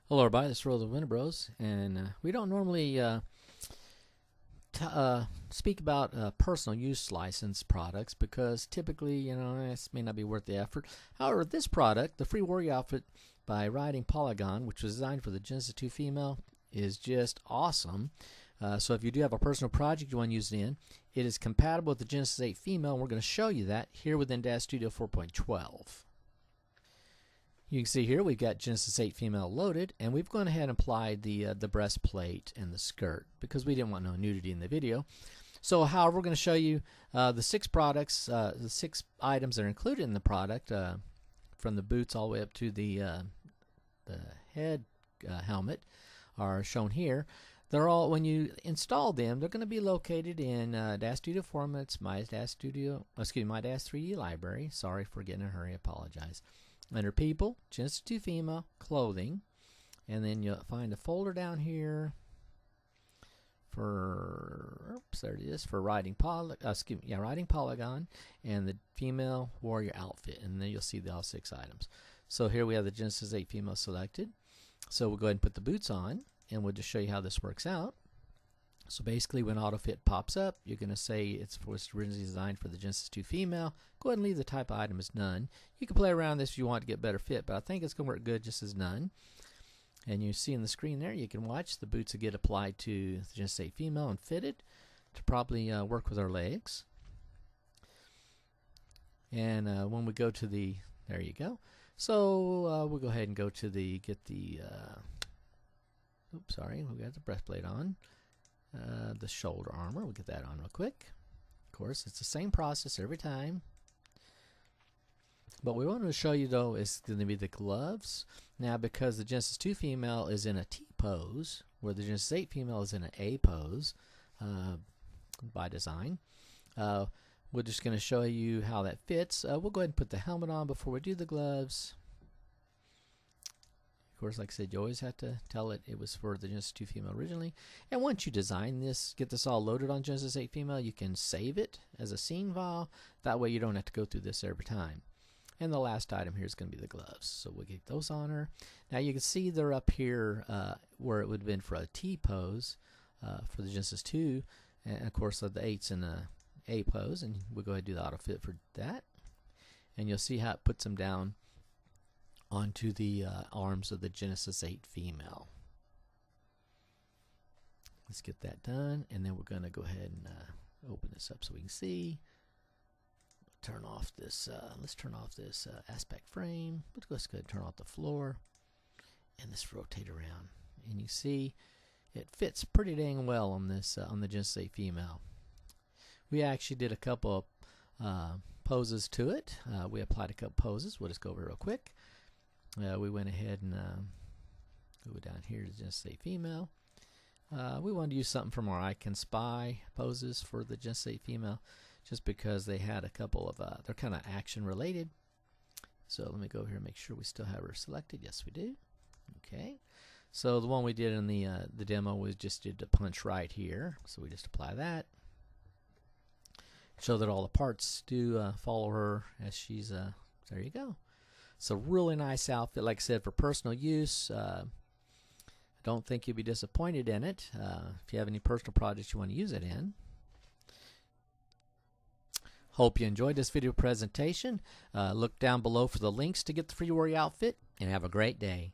Hello everybody, this is Roll of Winterbrose, and we don't normally speak about personal use license products because typically, this may not be worth the effort. However, this product, the free warrior outfit by RiotingPolygon, which was designed for the Genesis 2 female, is just awesome. So if you do have a personal project you want to use it in, it is compatible with the Genesis 8 female, and we're going to show you that here within Dash Studio 4.12. You can see here we've got Genesis 8 female loaded, and we've gone ahead and applied the breastplate and the skirt because we didn't want no nudity in the video. So however, we're going to show you the 6 products, the 6 items that are included in the product, from the boots all the way up to the head helmet are shown here. They're all, when you install them, they're going to be located in Dash Studio formats, my Dash 3D library. Sorry for getting in a hurry, I apologize. Under People, Genesis 2 female, Clothing, and then you'll find a folder down here for, oops, there it is, for RiotingPolygon, and the female warrior outfit, and then you'll see all 6 items. So here we have the Genesis 8 female selected. So we'll go ahead and put the boots on, and we'll just show you how this works out. So basically, when AutoFit pops up, you're going to say it's originally designed for the Genesis 2 female. Go ahead and leave the type of item as none. You can play around this if you want to get better fit, but I think it's going to work good just as none. And you see in the screen there, you can watch the boots that get applied to the Genesis 8 female and fitted to probably work with our legs. And when we go to the, there you go. So we'll go ahead and go to the, we got the breastplate on. The shoulder armor, we'll get that on real quick. Of course, it's the same process every time. But we wanted to show you, though, is going to be the gloves. Now, because the Genesis 2 female is in a T pose, where the Genesis 8 female is in an A pose by design, we're just going to show you how that fits. We'll go ahead and put the helmet on before we do the gloves. Of course, like I said, you always have to tell it was for the Genesis 2 female originally. And once you design this, get this all loaded on Genesis 8 female, you can save it as a scene file. That way you don't have to go through this every time. And the last item here is going to be the gloves. So we'll get those on her. Now you can see they're up here where it would have been for a T pose for the Genesis 2. And of course, the 8's in a A pose. And we'll go ahead and do the auto fit for that. And you'll see how it puts them down onto the arms of the Genesis 8 female. Let's get that done, and then we're going to go ahead and open this up so we can see. Turn off this. Let's turn off this aspect frame. Let's go ahead and turn off the floor, and let's rotate around. And you see, it fits pretty dang well on this on the Genesis 8 female. We actually did a couple of poses to it. We applied a couple poses. We'll just go over real quick. We went ahead and go down here to Genesis 8 female. We wanted to use something from our iCan spy poses for the Genesis 8 female, just because they had a couple of they're kind of action related. So let me go over here and make sure we still have her selected. Yes, we do. Okay. So the one we did in the demo was just did the punch right here. So we just apply that. Show that all the parts do follow her as she's there you go. It's a really nice outfit, like I said, for personal use. I don't think you'll be disappointed in it if you have any personal projects you want to use it in. Hope you enjoyed this video presentation. Look down below for the links to get the free warrior outfit, and have a great day.